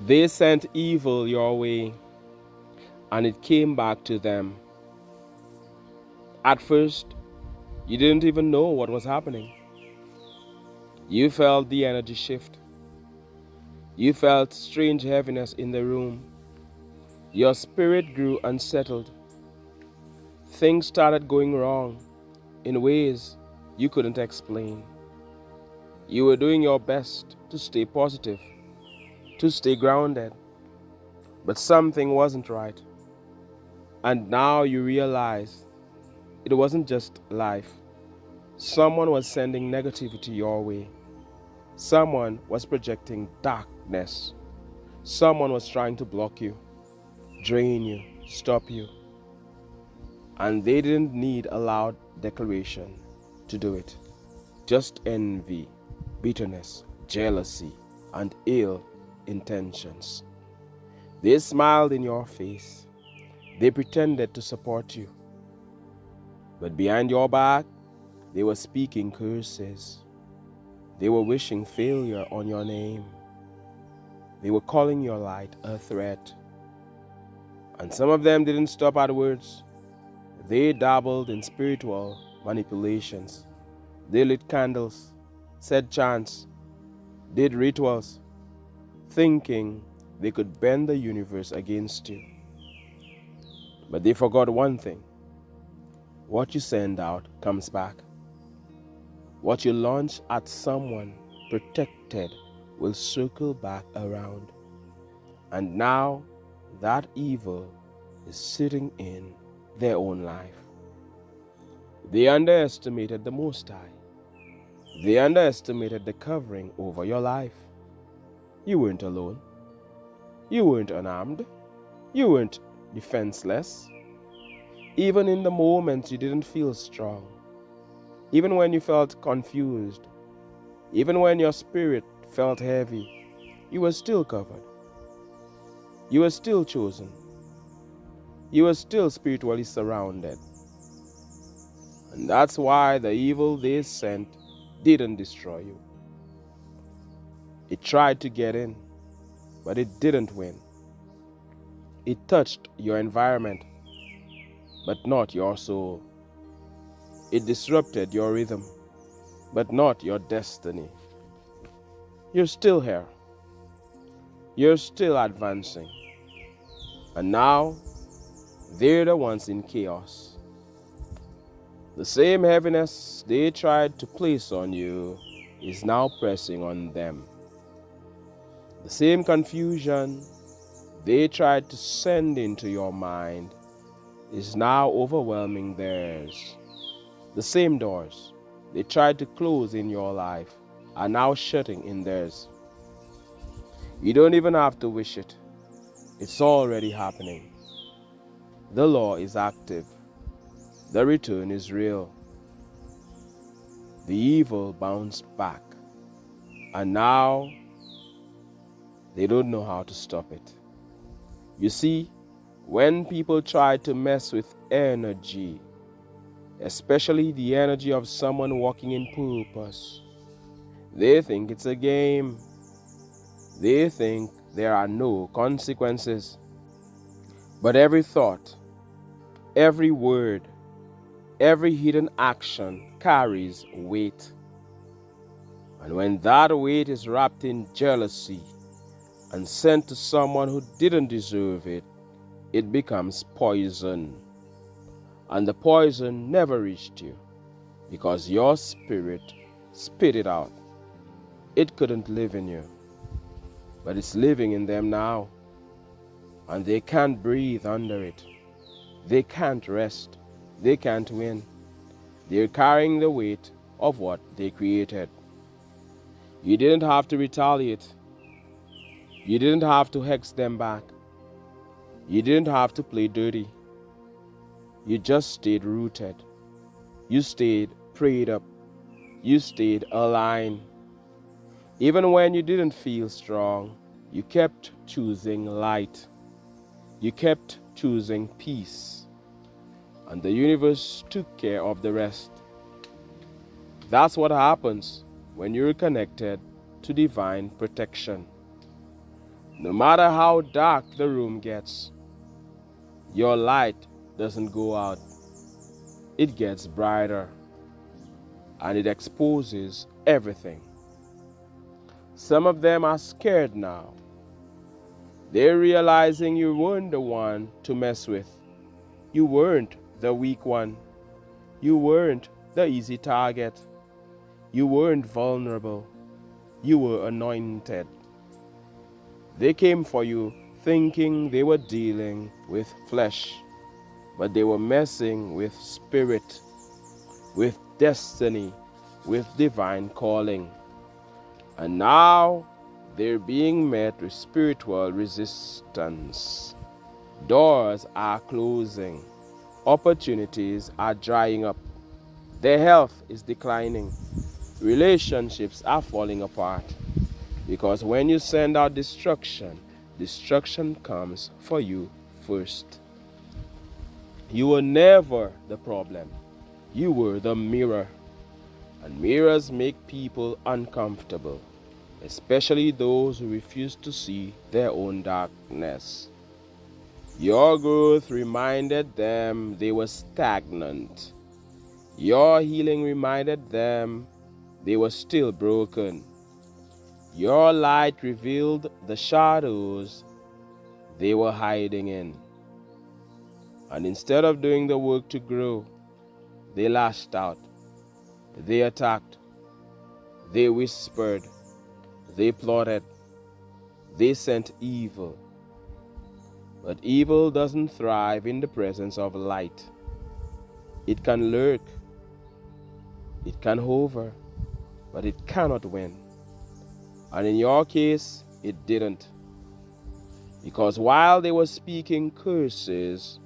They sent evil your way, and it came back to them. At first, you didn't even know what was happening. You felt the energy shift. You felt strange heaviness in the room. Your spirit grew unsettled. Things started going wrong in ways you couldn't explain. You were doing your best to stay positive, to stay grounded, but something wasn't right. And now you realize it wasn't just life. Someone was sending negativity your way. Someone was projecting darkness. Someone was trying to block you, drain you, stop you. And they didn't need a loud declaration to do it. Just envy, bitterness, jealousy, and ill intentions. They smiled in your face. They pretended to support you. But behind your back, they were speaking curses. They were wishing failure on your name. They were calling your light a threat. And some of them didn't stop at words. They dabbled in spiritual manipulations. They lit candles, said chants, did rituals, thinking they could bend the universe against you. But they forgot one thing. What you send out comes back. What you launch at someone protected will circle back around. And now that evil is sitting in their own life. They underestimated the Most High. They underestimated the covering over your life. You weren't alone. You weren't unarmed. You weren't defenseless. Even in the moments you didn't feel strong, even when you felt confused, even when your spirit felt heavy, you were still covered. You were still chosen. You were still spiritually surrounded. And that's why the evil they sent didn't destroy you. It tried to get in, but it didn't win. It touched your environment, but not your soul. It disrupted your rhythm, but not your destiny. You're still here. You're still advancing. And now, they're the ones in chaos. The same heaviness they tried to place on you is now pressing on them. The same confusion they tried to send into your mind is now overwhelming theirs. The same doors they tried to close in your life are now shutting in theirs. You don't even have to wish it. It's already happening. The law is active. The return is real. The evil bounced back. And now they don't know how to stop it. You see, when people try to mess with energy, especially the energy of someone walking in purpose, they think it's a game. They think there are no consequences. But every thought, every word, every hidden action carries weight. And when that weight is wrapped in jealousy and sent to someone who didn't deserve it, it becomes poison. And the poison never reached you because your spirit spit it out. It couldn't live in you, but it's living in them now. And they can't breathe under it. They can't rest. They can't win. They're carrying the weight of what they created. You didn't have to retaliate. You didn't have to hex them back. You didn't have to play dirty. You just stayed rooted. You stayed prayed up. You stayed aligned. Even when you didn't feel strong, you kept choosing light. You kept choosing peace. And the universe took care of the rest. That's what happens when you're connected to divine protection. No matter how dark the room gets, your light doesn't go out. It gets brighter, and it exposes everything. Some of them are scared now. They're realizing you weren't the one to mess with. You weren't the weak one. You weren't the easy target. You weren't vulnerable. You were anointed. They came for you thinking they were dealing with flesh, but they were messing with spirit, with destiny, with divine calling. And now they're being met with spiritual resistance. Doors are closing. Opportunities are drying up. Their health is declining. Relationships are falling apart. Because when you send out destruction, destruction comes for you first. You were never the problem. You were the mirror. And mirrors make people uncomfortable, especially those who refuse to see their own darkness. Your growth reminded them they were stagnant. Your healing reminded them they were still broken. Your light revealed the shadows they were hiding in. And instead of doing the work to grow, they lashed out. They attacked. They whispered. They plotted. They sent evil. But evil doesn't thrive in the presence of light. It can lurk. It can hover. But it cannot win. And in your case, it didn't. Because while they were speaking curses,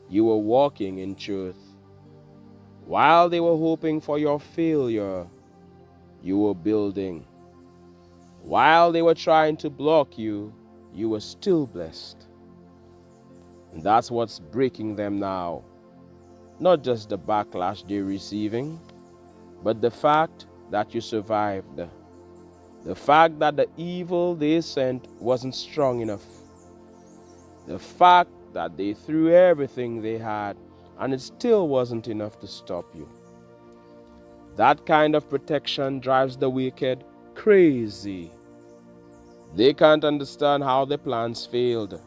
you were walking in truth. While they were hoping for your failure, you were building. While they were trying to block you, you were still blessed. And that's what's breaking them now. Not just the backlash they're receiving, but the fact that you survived. The fact that the evil they sent wasn't strong enough. The fact that they threw everything they had and it still wasn't enough to stop you. That kind of protection drives the wicked crazy. They can't understand how their plans failed,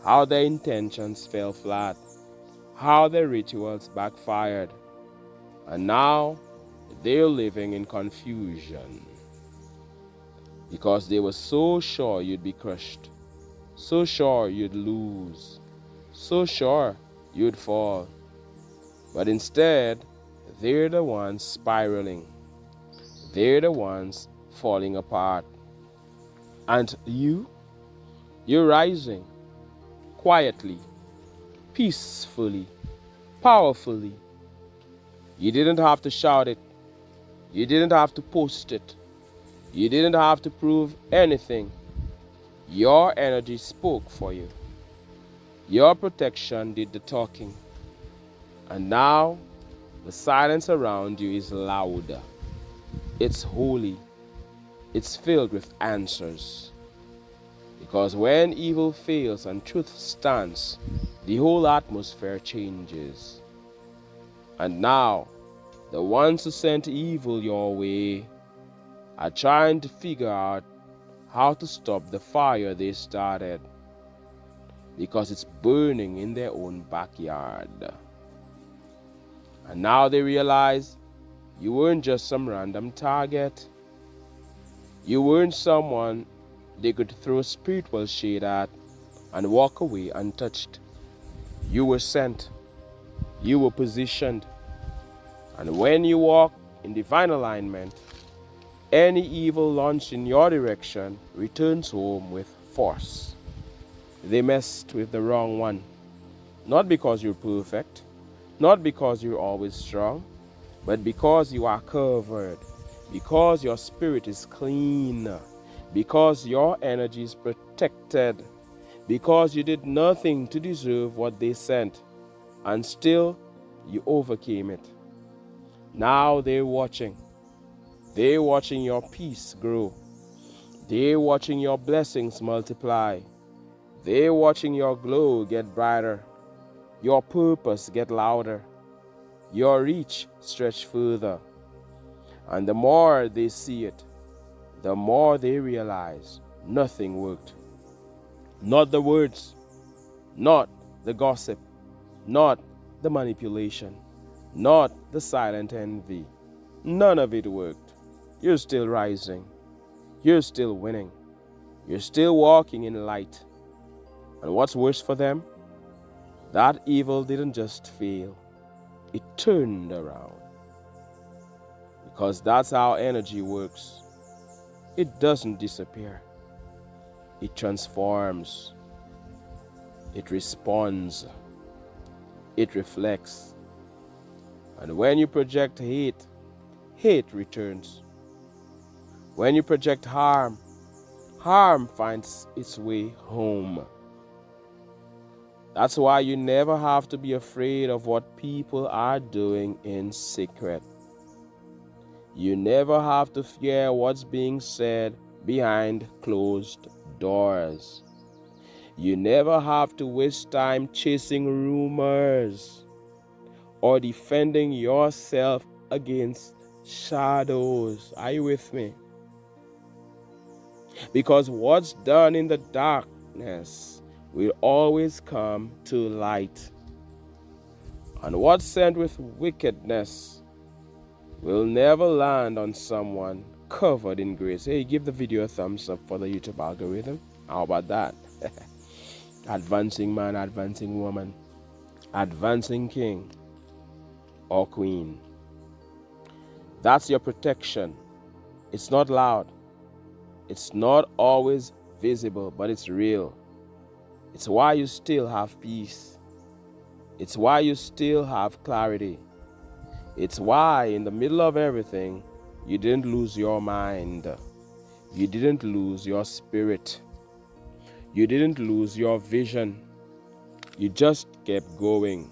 how their intentions fell flat, how their rituals backfired, and now they're living in confusion because they were so sure you'd be crushed, so sure you'd lose, so sure you'd fall. But instead, they're the ones spiraling. They're the ones falling apart. And you're rising quietly, peacefully, powerfully. You didn't have to shout it. You didn't have to post it. You didn't have to prove anything. Your energy spoke for you. Your protection did the talking. And now, the silence around you is louder. It's holy. It's filled with answers. Because when evil fails and truth stands, the whole atmosphere changes. And now, the ones who sent evil your way are trying to figure out how to stop the fire they started, because it's burning in their own backyard. And now they realize you weren't just some random target. You weren't someone they could throw spiritual shade at and walk away untouched. You were sent. You were positioned. And when you walk in divine alignment, any evil launched in your direction returns home with force. They messed with the wrong one. Not because you're perfect, not because you're always strong, but because you are covered, because your spirit is clean, because your energy is protected, because you did nothing to deserve what they sent, and still you overcame it. Now they're watching. They're watching your peace grow. They're watching your blessings multiply. They're watching your glow get brighter, your purpose get louder, your reach stretch further. And the more they see it, the more they realize nothing worked. Not the words, not the gossip, not the manipulation, not the silent envy. None of it worked. You're still rising. You're still winning. You're still walking in light. And what's worse for them? That evil didn't just fail. It turned around. Because that's how energy works. It doesn't disappear. It transforms. It responds. It reflects. And when you project hate, hate returns. When you project harm, harm finds its way home. That's why you never have to be afraid of what people are doing in secret. You never have to fear what's being said behind closed doors. You never have to waste time chasing rumors or defending yourself against shadows. Are you with me? Because what's done in the darkness will always come to light. And what's sent with wickedness will never land on someone covered in grace. Hey, give the video a thumbs up for the YouTube algorithm. How about that? Advancing man, advancing woman, advancing king or queen. That's your protection. It's not loud. It's not always visible, but it's real. It's why you still have peace. It's why you still have clarity. It's why in the middle of everything, you didn't lose your mind. You didn't lose your spirit. You didn't lose your vision. You just kept going.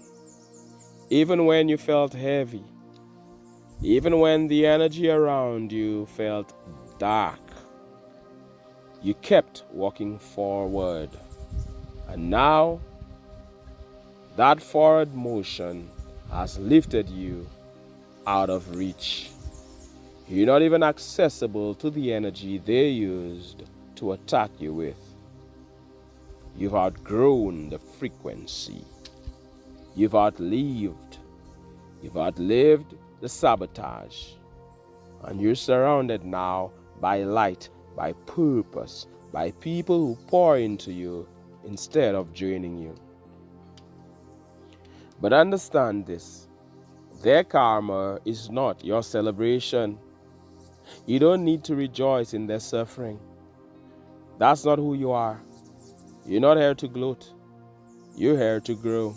Even when you felt heavy. Even when the energy around you felt dark. You kept walking forward. And now, that forward motion has lifted you out of reach. You're not even accessible to the energy they used to attack you with. You've outgrown the frequency. You've outlived the sabotage. And you're surrounded now by light, by purpose, by people who pour into you instead of draining you. But understand this. Their karma is not your celebration. You don't need to rejoice in their suffering. That's not who you are. You're not here to gloat. You're here to grow.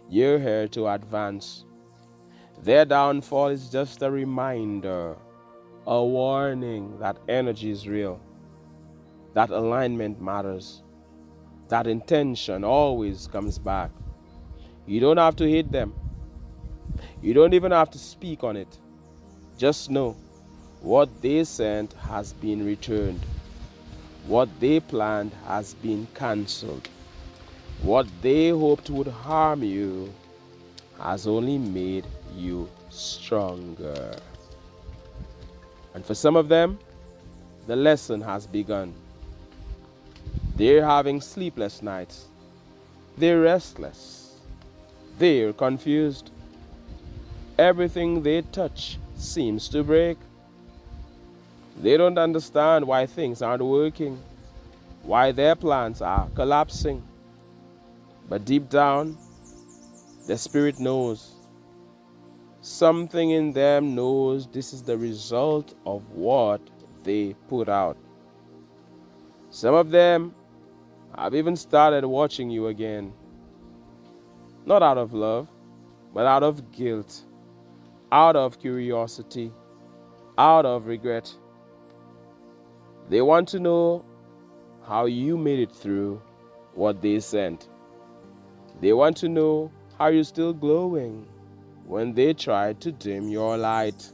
You're here to advance. Their downfall is just a reminder, a warning that energy is real, that alignment matters, that intention always comes back. You don't have to hate them. You don't even have to speak on it. Just know what they sent has been returned. What they planned has been cancelled. What they hoped would harm you has only made you stronger. And for some of them, the lesson has begun. They're having sleepless nights. They're restless. They're confused. Everything they touch seems to break. They don't understand why things aren't working, why their plans are collapsing. But deep down, their spirit knows. Something in them knows this is the result of what they put out. Some of them have even started watching you again. Not out of love, but out of guilt, out of curiosity, out of regret. They want to know how you made it through what they sent. They want to know how you're still glowing when they tried to dim your light.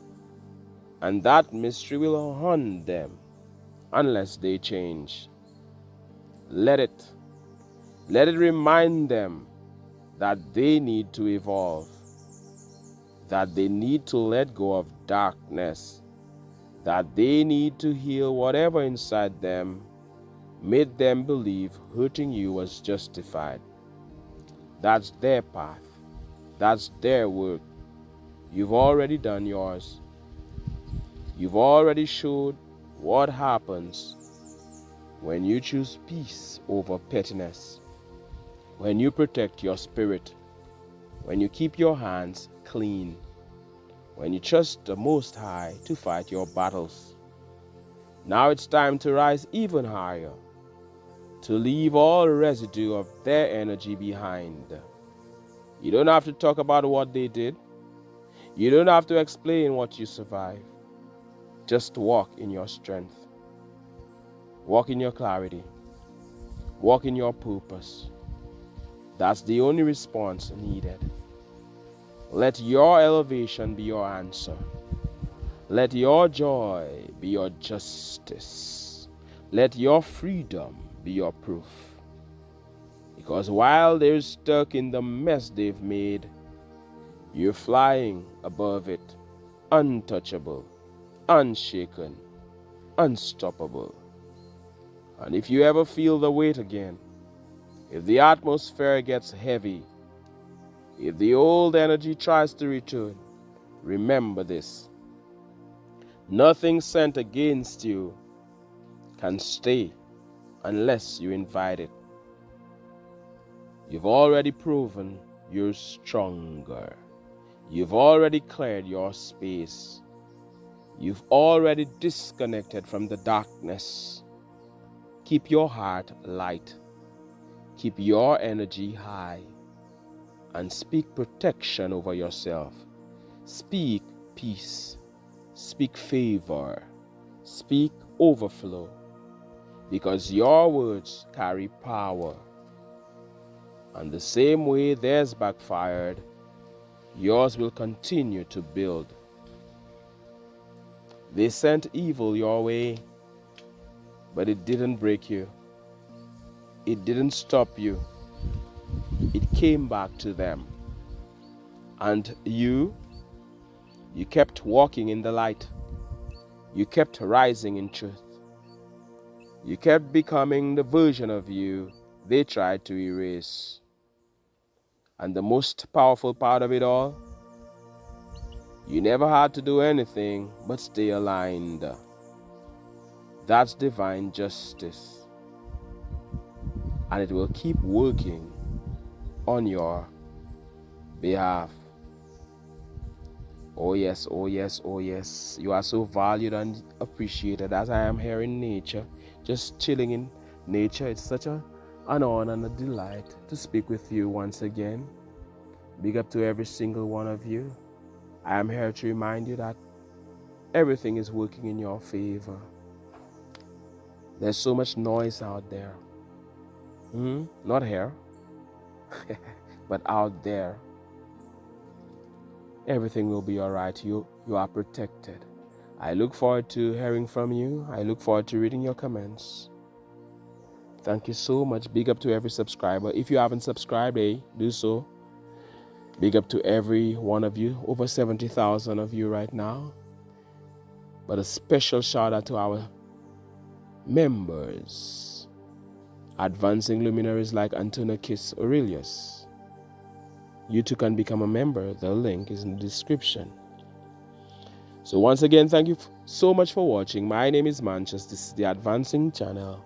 And that mystery will haunt them unless they change. Let it remind them that they need to evolve, that they need to let go of darkness, that they need to heal whatever inside them made them believe hurting you was justified. That's their path. That's their work. You've already done yours. You've already showed what happens when you choose peace over pettiness, when you protect your spirit, when you keep your hands clean, when you trust the Most High to fight your battles. Now it's time to rise even higher, to leave all residue of their energy behind. You don't have to talk about what they did. You don't have to explain what you survived. Just walk in your strength. Walk in your clarity. Walk in your purpose. That's the only response needed. Let your elevation be your answer. Let your joy be your justice. Let your freedom be your proof. Because while they're stuck in the mess they've made, you're flying above it, untouchable, unshaken, unstoppable. And if you ever feel the weight again, if the atmosphere gets heavy, if the old energy tries to return, remember this: nothing sent against you can stay unless you invite it. You've already proven you're stronger. You've already cleared your space. You've already disconnected from the darkness. Keep your heart light. Keep your energy high. And speak protection over yourself. Speak peace. Speak favor. Speak overflow. Because your words carry power. And the same way theirs backfired, yours will continue to build. They sent evil your way, but it didn't break you. It didn't stop you. It came back to them. And you kept walking in the light. You kept rising in truth. You kept becoming the version of you they tried to erase. And the most powerful part of it all, you never had to do anything but stay aligned. That's divine justice. And it will keep working on your behalf. Oh yes, oh yes, oh yes. You are so valued and appreciated as I am here in nature, just chilling in nature. It's such an honor and a delight to speak with you once again. Big up to every single one of you. I am here to remind you that everything is working in your favor. There's so much noise out there. Not here, but out there. Everything will be all right. You are protected. I look forward to hearing from you. I look forward to reading your comments. Thank you so much. Big up to every subscriber. If you haven't subscribed, do so. Big up to every one of you. Over 70,000 of you right now. But a special shout out to our members. Advancing luminaries like Antonicus Aurelius. You too can become a member. The link is in the description. So once again, thank you so much for watching. My name is Mantius. This is the Advancing channel.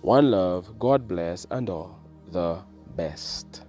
One love, God bless, and all the best.